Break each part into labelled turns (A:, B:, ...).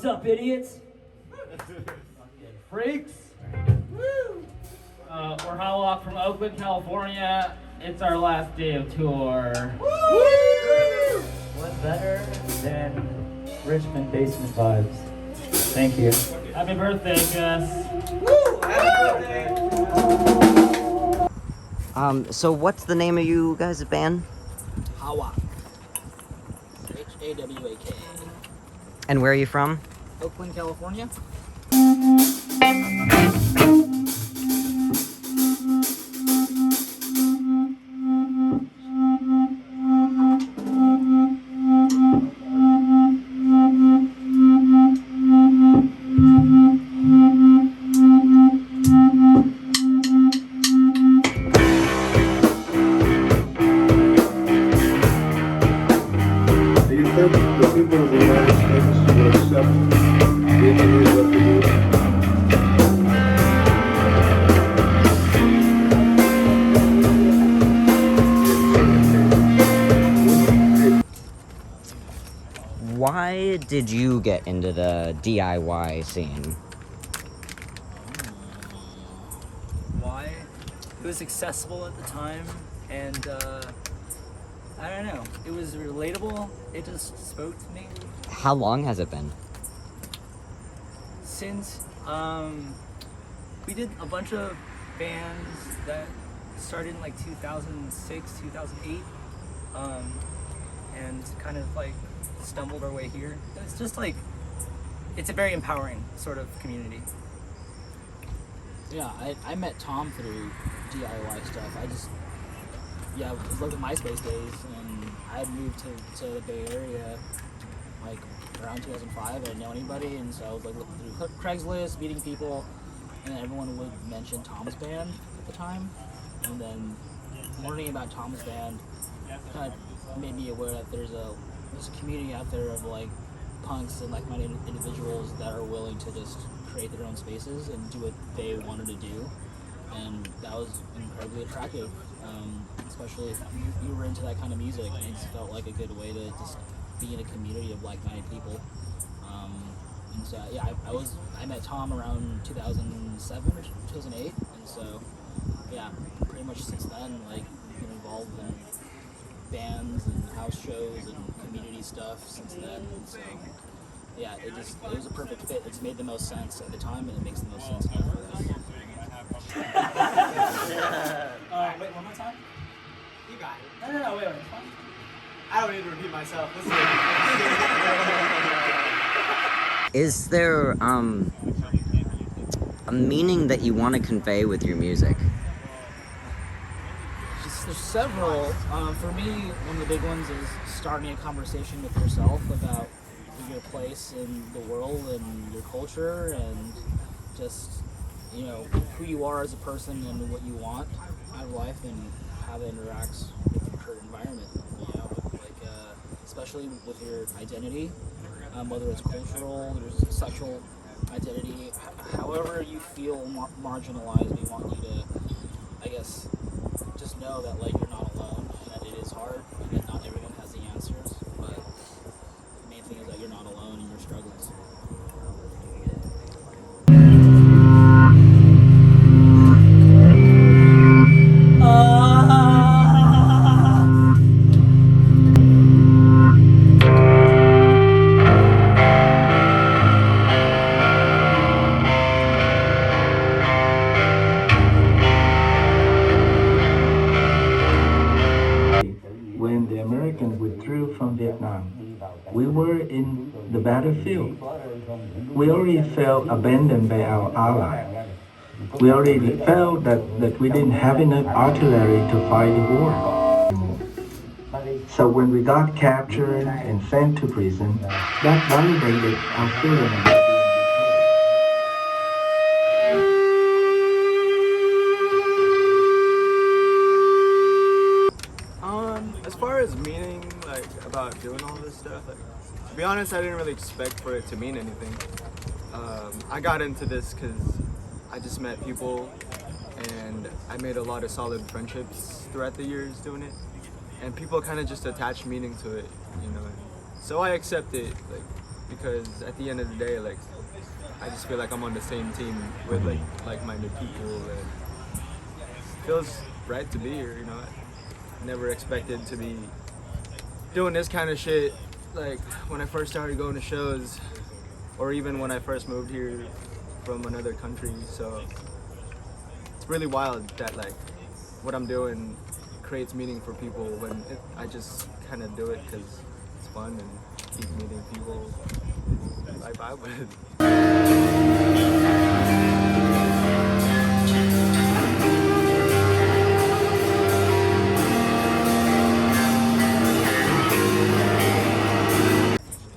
A: What's up, idiots?
B: Freaks. We're HAWAK from Oakland, California. It's our last day of tour.
A: What better than Richmond basement vibes? Thank you.
B: Happy birthday, Gus.
C: So what's the name of you guys' band?
D: HAWAK. HAWAK.
C: And where are you from?
D: Oakland, California.
E: The people of the United States will accept the Indians what they do.
C: Why did you get into the DIY scene?
D: Why? It was accessible at the time, and I don't know. It was relatable. It just spoke to me.
C: How long has it been?
D: Since we did a bunch of bands that started in like 2006, 2008, and kind of like stumbled our way here. It's just like, it's a very empowering sort of community.
F: Yeah, I met Tomm through DIY stuff. I was looking at MySpace days, and I had moved to the Bay Area like around 2005. I didn't know anybody, and so I was like looking through Craigslist, meeting people, and everyone would mention Tomm's band at the time. And then learning about Tomm's band kind of made me aware that there's a community out there of like punks and like-minded individuals that are willing to just create their own spaces and do what they wanted to do, and that was incredibly attractive, especially if you were into that kind of music. And it just felt like a good way to just be in a community of like-minded people. And so yeah, I met Tomm around 2007 or 2008, and so yeah, pretty much since then, like, been involved in bands and house shows and community stuff since then. And so yeah, it was a perfect fit. It's made the most sense at the time, and it makes the most sense now for us.
D: Wait, one more time?
G: You got it.
D: No, wait, it's fine.
G: I don't need to repeat myself.
C: Is there a meaning that you want to convey with your music?
F: There's several. For me, one of the big ones is starting a conversation with yourself about your place in the world and your culture, and just, you know, who you are as a person and what you want out of life and how that interacts with your current environment. You know, like especially with your identity, whether it's cultural, there's sexual identity, however you feel marginalized. We want you to, I guess, just know that like you're not alone, and that it is hard, and that not everyone has the answers, but the main thing is that you're not alone in your struggles.
H: When the Americans withdrew from Vietnam, we were in the battlefield. We already felt abandoned by our allies. We already felt that we didn't have enough artillery to fight the war. So when we got captured and sent to prison, that validated our feelings.
G: As far as meaning, like, about doing all this stuff, like, to be honest, I didn't really expect for it to mean anything. I got into this because I just met people, and I made a lot of solid friendships throughout the years doing it, and people kind of just attach meaning to it, you know. So I accept it. Like, because at the end of the day, like, I just feel like I'm on the same team with like-minded people, and it feels right to be here. You know, I never expected to be doing this kind of shit. Like when I first started going to shows, or even when I first moved here from another country. So it's really wild that like what I'm doing creates meaning for people when I just kind of do it because it's fun and keep meeting people I vibe with.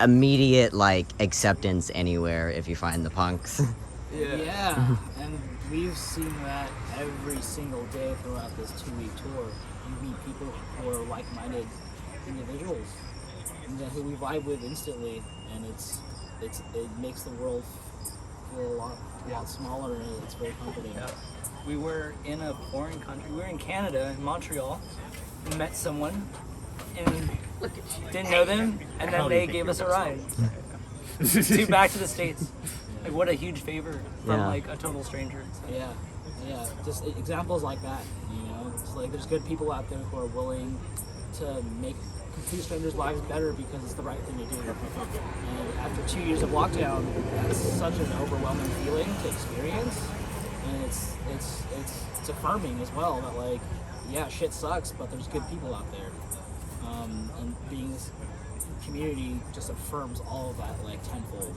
C: Immediate like acceptance anywhere if you find the punks.
F: Yeah, and we've seen that every single day throughout this 2-week tour. You meet people who are like-minded individuals and who we vibe with instantly, and it makes the world feel a lot smaller, and it's very comforting.
D: Yeah. We were in a foreign country. We were in Canada, in Montreal. We met someone and didn't know them, and then they gave us a ride back to the States. Like, what a huge favor from like a total stranger.
F: Yeah, just examples like that, you know. It's like there's good people out there who are willing to make complete strangers' lives better because it's the right thing to do. And after 2 years of lockdown, that's such an overwhelming feeling to experience, and it's affirming as well that like, yeah, shit sucks, but there's good people out there. And being this community just affirms all of that like tenfold.